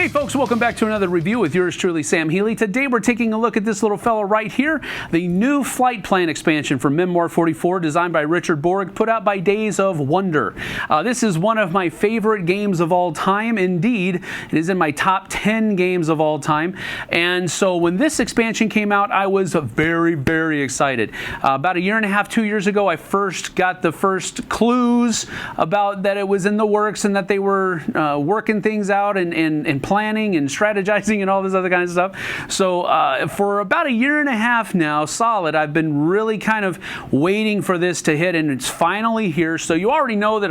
Hey folks, welcome back to another review with yours truly, Sam Healey. Today we're taking a look at this little fellow right here, the new flight plan expansion for Memoir 44, designed by Richard Borg, put out by Days of Wonder. This is one of my favorite games of all time. Indeed, it is in my top 10 games of all time. And so when this expansion came out, I was very, very excited. About a year and a half, 2 years ago, I first got the first clues about that it was in the works and that they were working things out and planning and strategizing and all this other kind of stuff. So for about a year and a half now, solid, I've been really kind of waiting for this to hit, and it's finally here. So you already know that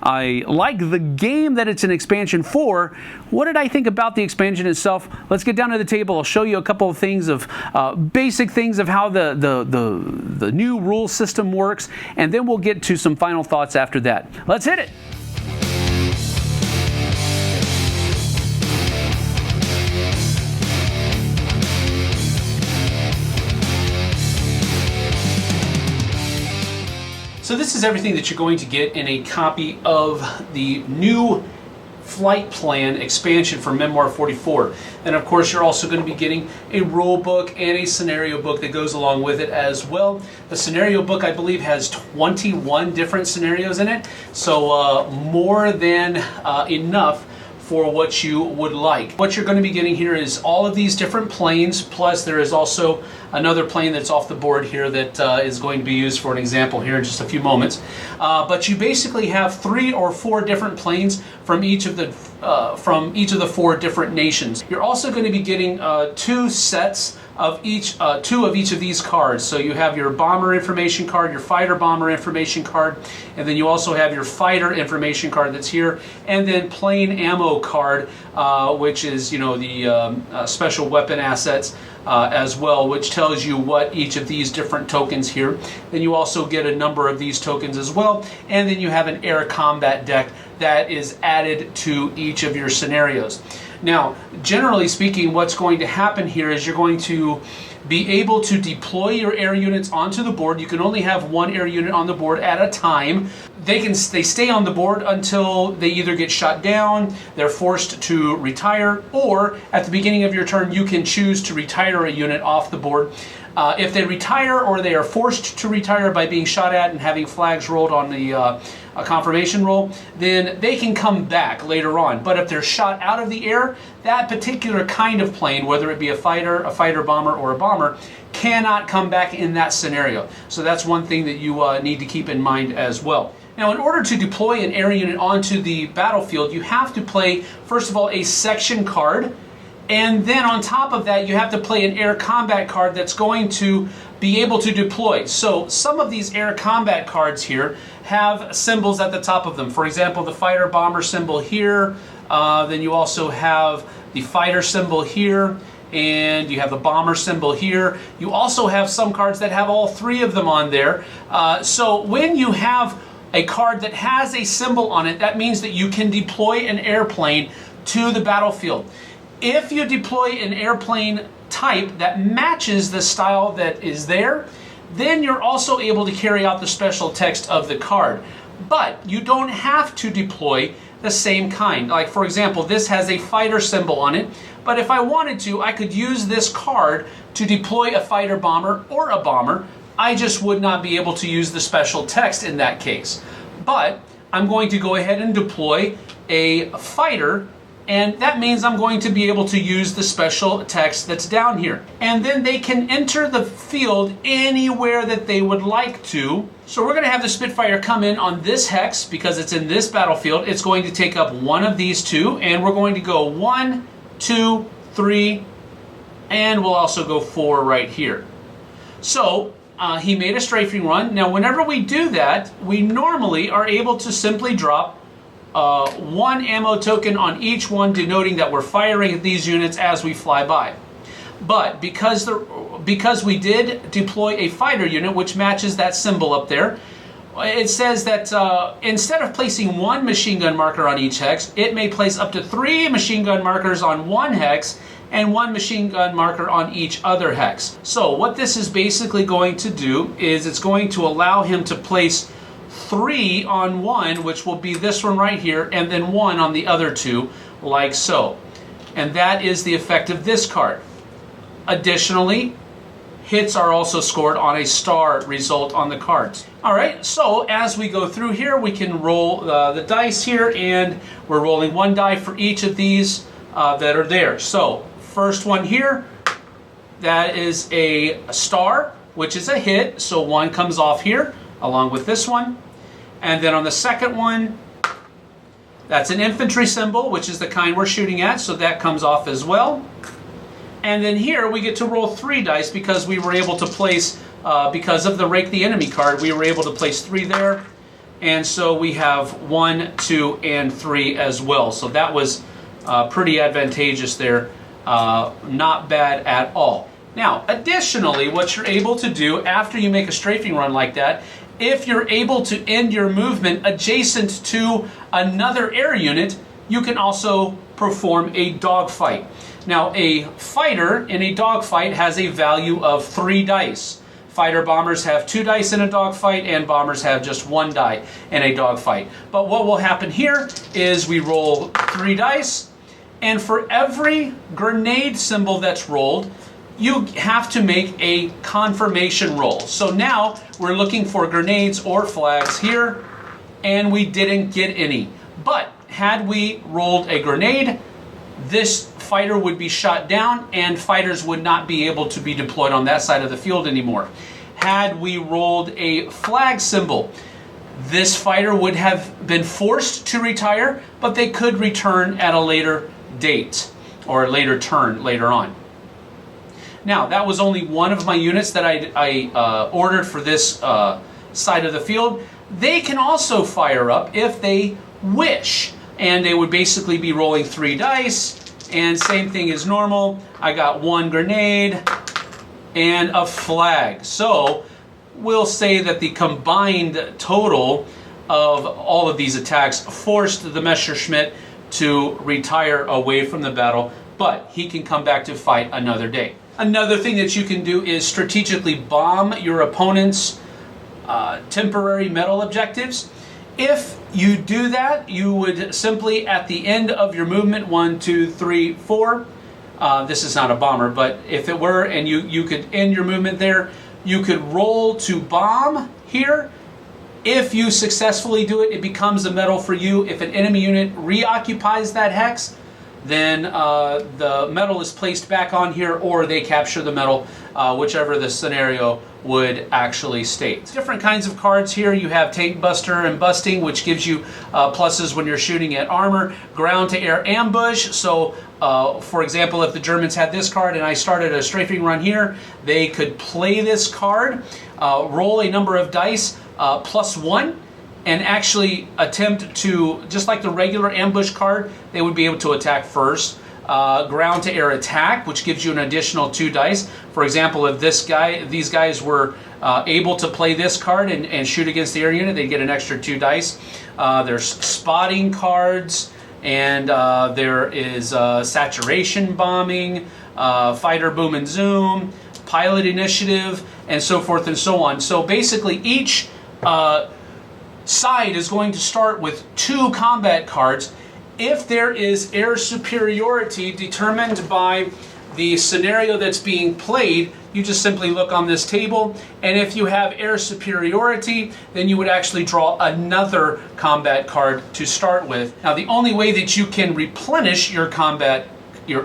I like the game that it's an expansion for. What did I think about the expansion itself? Let's get down to the table. I'll show you a couple of things of basic things of how the new rule system works, and then we'll get to some final thoughts after that. Let's hit it. So this is everything that you're going to get in a copy of the new flight plan expansion for Memoir 44. And of course, you're also going to be getting a rule book and a scenario book that goes along with it as well. The scenario book, I believe, has 21 different scenarios in it. So more than enough for what you would like. What you're going to be getting here is all of these different planes, plus there is also another plane that's off the board here that is going to be used for an example here in just a few moments. But you basically have 3 or 4 different planes from each of the 4 different nations. You're also going to be getting 2 sets of each, 2 of each of these cards. So you have your bomber information card, your fighter bomber information card, and then you also have your fighter information card that's here, and then plane ammo card, which is, you know, the special weapon assets as well, which tells you what each of these different tokens here. Then you also get a number of these tokens as well, and then you have an air combat deck that is added to each of your scenarios. Now, generally speaking, what's going to happen here is you're going to be able to deploy your air units onto the board. You can only have 1 air unit on the board at a time. They stay on the board until they either get shot down, they're forced to retire, or at the beginning of your turn, you can choose to retire a unit off the board. If they retire or they are forced to retire by being shot at and having flags rolled on the a confirmation roll, then they can come back later on. But if they're shot out of the air, that particular kind of plane, whether it be a fighter bomber, or a bomber, cannot come back in that scenario. So that's one thing that you need to keep in mind as well. Now, in order to deploy an air unit onto the battlefield, you have to play, first of all, a section card. And then on top of that, you have to play an air combat card that's going to be able to deploy. So some of these air combat cards here have symbols at the top of them. For example, the fighter bomber symbol here. Then you also have the fighter symbol here. And you have the bomber symbol here. You also have some cards that have all 3 of them on there. So when you have a card that has a symbol on it, that means that you can deploy an airplane to the battlefield. If you deploy an airplane type that matches the style that is there, then you're also able to carry out the special text of the card. But you don't have to deploy the same kind. Like, for example, this has a fighter symbol on it, but if I wanted to, I could use this card to deploy a fighter bomber or a bomber. I just would not be able to use the special text in that case. But I'm going to go ahead and deploy a fighter, and that means I'm going to be able to use the special text that's down here. And then they can enter the field anywhere that they would like to. So we're going to have the Spitfire come in on this hex because it's in this battlefield. It's going to take up one of these 2, and we're going to go 1, 2, 3, and we'll also go 4 right here. So he made a strafing run. Now, whenever we do that, we normally are able to simply drop 1 ammo token on each one, denoting that we're firing at these units as we fly by. But because we did deploy a fighter unit, which matches that symbol up there, it says that instead of placing 1 machine gun marker on each hex, it may place up to 3 machine gun markers on 1 hex and 1 machine gun marker on each other hex. So what this is basically going to do is it's going to allow him to place 3 on one, which will be this one right here, and then 1 on the other 2, like so. And that is the effect of this card. Additionally, hits are also scored on a star result on the cards. All right, so as we go through here, we can roll the dice here, and we're rolling one die for each of these that are there. So first one here, that is a star, which is a hit, so one comes off here along with this one. And then on the second one, that's an infantry symbol, which is the kind we're shooting at, so that comes off as well. And then here we get to roll 3 dice because we were able to place, because of the Rake the Enemy card, we were able to place 3 there. And so we have 1, 2, and 3 as well. So that was pretty advantageous there. Not bad at all. Now, additionally, what you're able to do after you make a strafing run like that, if you're able to end your movement adjacent to another air unit, you can also perform a dogfight. Now, a fighter in a dogfight has a value of 3 dice. Fighter bombers have 2 dice in a dogfight, and bombers have just 1 die in a dogfight. But what will happen here is we roll 3 dice, and for every grenade symbol that's rolled, you have to make a confirmation roll. So now we're looking for grenades or flags here, and we didn't get any. But had we rolled a grenade, this fighter would be shot down and fighters would not be able to be deployed on that side of the field anymore. Had we rolled a flag symbol, this fighter would have been forced to retire, but they could return at a later date or a later turn later on. Now, that was only one of my units that I ordered for this side of the field. They can also fire up if they wish, and they would basically be rolling 3 dice, and same thing as normal. I got 1 grenade and a flag. So we'll say that the combined total of all of these attacks forced the Messerschmitt to retire away from the battle, but he can come back to fight another day. Another thing that you can do is strategically bomb your opponent's temporary metal objectives. If you do that, you would simply, at the end of your movement, 1, 2, 3, 4, this is not a bomber, but if it were, and you could end your movement there, you could roll to bomb here. If you successfully do it, it becomes a medal for you. If an enemy unit reoccupies that hex, then the medal is placed back on here, or they capture the medal, whichever the scenario would actually state. Different kinds of cards here. You have Tank Buster and Busting, which gives you pluses when you're shooting at armor. Ground to air ambush. So, for example, if the Germans had this card and I started a strafing run here, they could play this card, roll a number of dice, +1, and actually attempt to, just like the regular ambush card, they would be able to attack first. Ground to air attack, which gives you an additional 2 dice. For example, if these guys were able to play this card and shoot against the air unit, they'd get an extra 2 dice. There's spotting cards, and there is saturation bombing, fighter boom and zoom, pilot initiative, and so forth and so on. So basically each side is going to start with 2 combat cards. If there is air superiority determined by the scenario that's being played, you just simply look on this table, and if you have air superiority, then you would actually draw another combat card to start with. Now, the only way that you can replenish your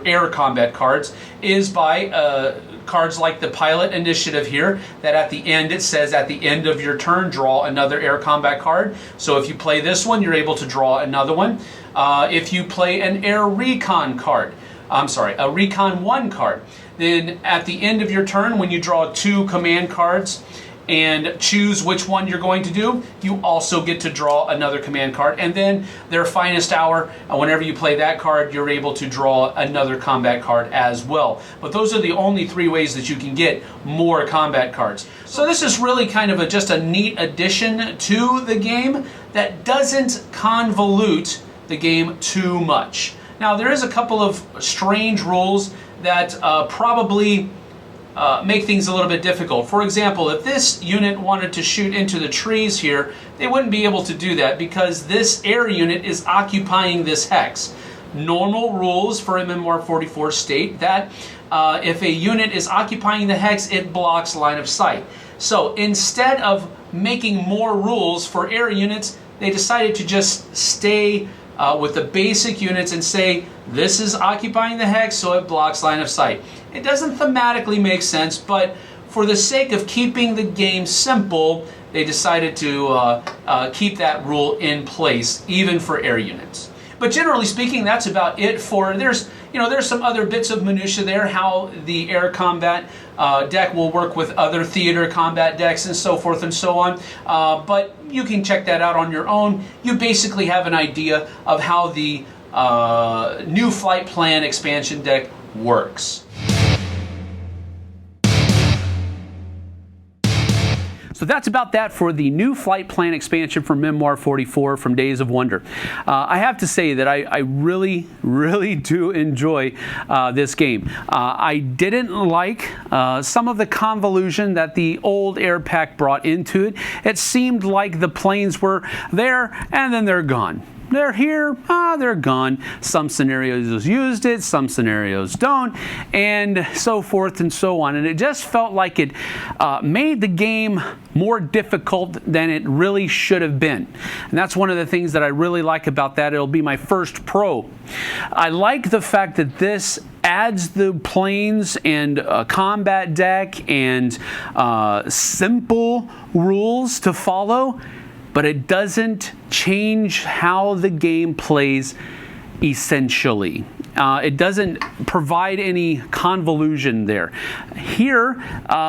air combat cards is by cards like the pilot initiative here, that at the end it says at the end of your turn draw another air combat card. So if you play this one, you're able to draw another one. If you play an air recon card, a recon 1 card, then at the end of your turn, when you draw 2 command cards and choose which one you're going to do, you also get to draw another command card. And then their finest hour, whenever you play that card, you're able to draw another combat card as well. But those are the only 3 ways that you can get more combat cards. So this is really kind of just a neat addition to the game that doesn't convolute the game too much. Now, there is a couple of strange rules that probably make things a little bit difficult. For example, if this unit wanted to shoot into the trees here, they wouldn't be able to do that because this air unit is occupying this hex. normal rules for a Memoir 44 state that if a unit is occupying the hex, it blocks line of sight. So instead of making more rules for air units, they decided to just stay with the basic units and say, this is occupying the hex, so it blocks line of sight. It doesn't thematically make sense, but for the sake of keeping the game simple, they decided to keep that rule in place, even for air units. But generally speaking, that's about it for, there's some other bits of minutia there, how the air combat deck will work with other theater combat decks and so forth and so on. But you can check that out on your own. You basically have an idea of how the new Flight Plan expansion deck works. So that's about that for the new Flight Plan expansion for Memoir 44 from Days of Wonder. I have to say that I really, really do enjoy this game. I didn't like some of the convolution that the old air pack brought into it. It seemed like the planes were there and then they're gone. They're here, they're gone. Some scenarios used it, some scenarios don't, and so forth and so on. And it just felt like it made the game more difficult than it really should have been. And that's one of the things that I really like about that. It'll be my first pro. I like the fact that this adds the planes and a combat deck and simple rules to follow, but it doesn't change how the game plays essentially. It doesn't provide any convolution there. Here,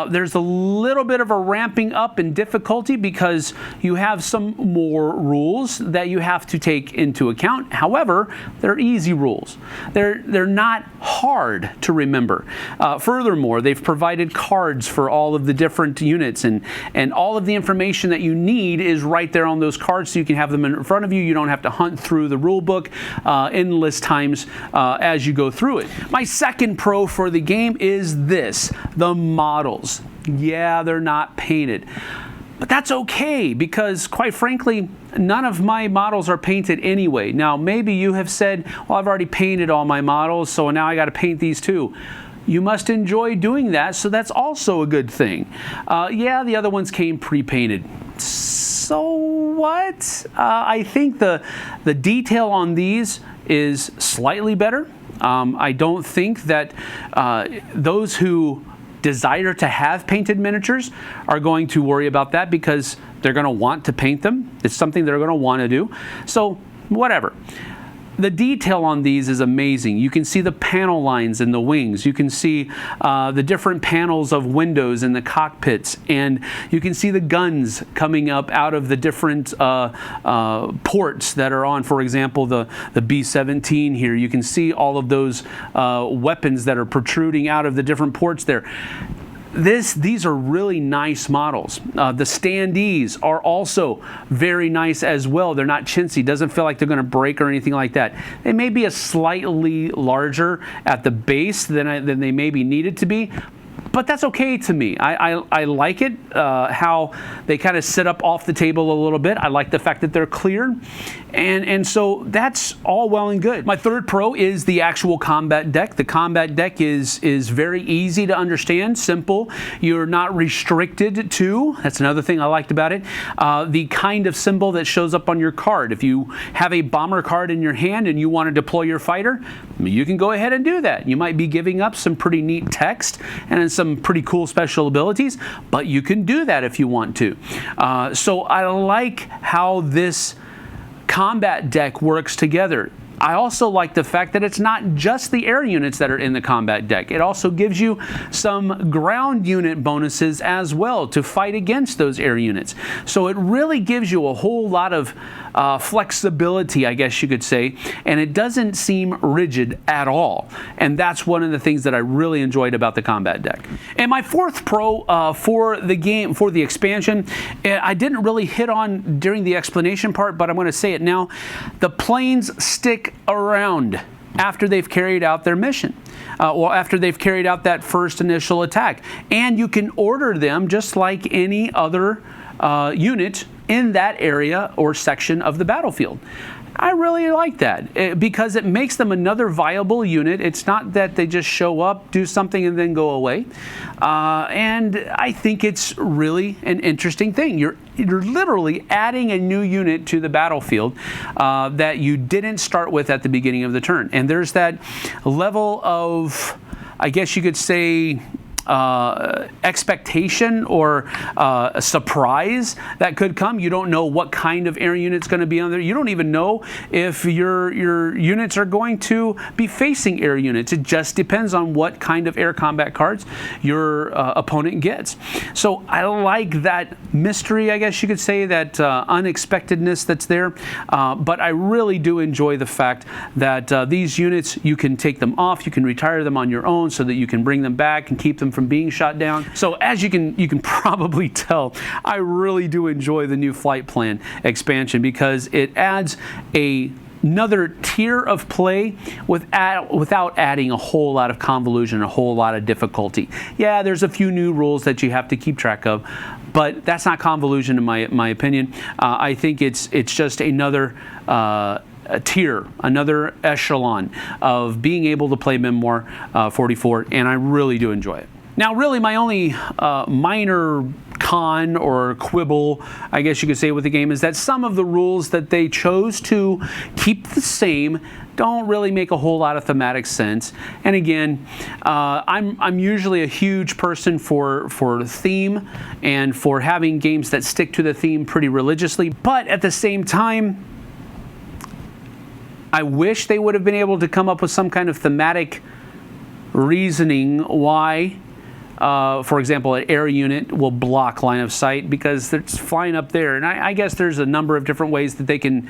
there's a little bit of a ramping up in difficulty because you have some more rules that you have to take into account. However, they're easy rules. They're not hard to remember. Furthermore, they've provided cards for all of the different units, and all of the information that you need is right there on those cards, so you can have them in front of you. You don't have to hunt through the rule book endless times as you go through it. My second pro for the game is this: the models. Yeah, they're not painted, but that's okay because, quite frankly, none of my models are painted anyway. Now, maybe you have said, well, I've already painted all my models, so now I got to paint these too. You must enjoy doing that, so that's also a good thing. Yeah, the other ones came pre-painted. So what? I think the detail on these is slightly better. I don't think that those who desire to have painted miniatures are going to worry about that because they're going to want to paint them. It's something they're going to want to do. So whatever. The detail on these is amazing. You can see the panel lines in the wings. You can see the different panels of windows in the cockpits, and you can see the guns coming up out of the different ports that are on. For example, the B-17 here. You can see all of those weapons that are protruding out of the different ports there. These are really nice models. The standees are also very nice as well. They're not chintzy. Doesn't feel like they're going to break or anything like that. They may be a slightly larger at the base than they maybe needed to be, but that's okay to me. I like it, how they kind of sit up off the table a little bit. I like the fact that they're clear. And so that's all well and good. My third pro is the actual combat deck. The combat deck is very easy to understand, simple. You're not restricted to, that's another thing I liked about it, the kind of symbol that shows up on your card. If you have a bomber card in your hand and you want to deploy your fighter, you can go ahead and do that. You might be giving up some pretty neat text and some pretty cool special abilities, but you can do that if you want to. So I like how this combat deck works together. I also like the fact that it's not just the air units that are in the combat deck. It also gives you some ground unit bonuses as well to fight against those air units. So it really gives you a whole lot of flexibility, I guess you could say, and it doesn't seem rigid at all. And that's one of the things that I really enjoyed about the combat deck. And my fourth pro for the game, for the expansion, I didn't really hit on during the explanation part, but I'm going to say it now. The planes stick around after they've carried out their mission. Or after they've carried out that first initial attack. And you can order them just like any other unit in that area or section of the battlefield. I really like that because it makes them another viable unit. It's not that they just show up, do something, and then go away. And I think it's really an interesting thing. You're literally adding a new unit to the battlefield that you didn't start with at the beginning of the turn. And there's that level of, I guess you could say, expectation or a surprise that could come. You don't know what kind of air unit's going to be on there. You don't even know if your units are going to be facing air units. It just depends on what kind of air combat cards your opponent gets. So I like that mystery, I guess you could say, that unexpectedness that's there. But I really do enjoy the fact that these units, you can take them off, you can retire them on your own so that you can bring them back and keep them from being shot down. So as you can probably tell, I really do enjoy the new flight plan expansion because it adds another tier of play without adding a whole lot of convolution, a whole lot of difficulty. Yeah, there's a few new rules that you have to keep track of, but that's not convolution in my opinion. I think it's just another a tier, another echelon of being able to play Memoir 44, and I really do enjoy it. Now, really, my only minor con or quibble, I guess you could say, with the game is that some of the rules that they chose to keep the same don't really make a whole lot of thematic sense. And again, I'm usually a huge person for theme and for having games that stick to the theme pretty religiously, but at the same time, I wish they would have been able to come up with some kind of thematic reasoning why, for example, an air unit will block line of sight because it's flying up there. And I guess there's a number of different ways that they can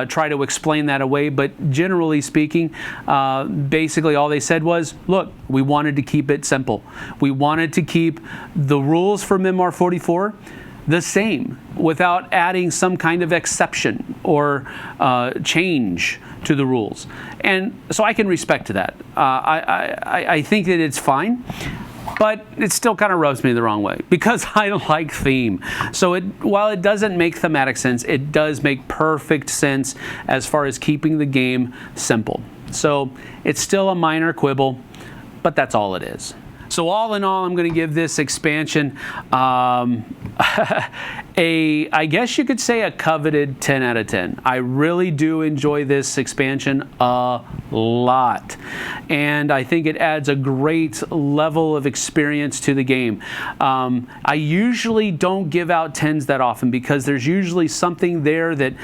try to explain that away. But generally speaking, basically all they said was, look, we wanted to keep it simple. We wanted to keep the rules for Memoir 44 the same without adding some kind of exception or change to the rules. And so I can respect to that. I think that it's fine, but it still kind of rubs me the wrong way because I don't like theme. So while it doesn't make thematic sense, it does make perfect sense as far as keeping the game simple. So it's still a minor quibble, but that's all it is. So all in all, I'm going to give this expansion I guess you could say a coveted 10 out of 10. I really do enjoy this expansion a lot. And I think it adds a great level of experience to the game. I usually don't give out 10s that often because there's usually something there that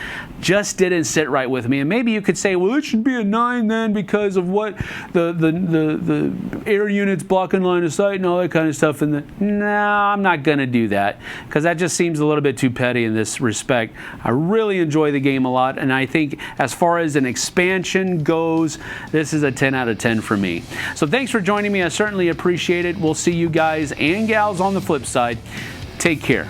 just didn't sit right with me. And maybe you could say, well, it should be a 9 then because of what the air units blocking line of sight and all that kind of stuff. No, I'm not going to do that because that just seems a little bit too petty in this respect. I really enjoy the game a lot, and I think as far as an expansion goes, this is a 10 out of 10 for me. So thanks for joining me. I certainly appreciate it. We'll see you guys and gals on the flip side. Take care.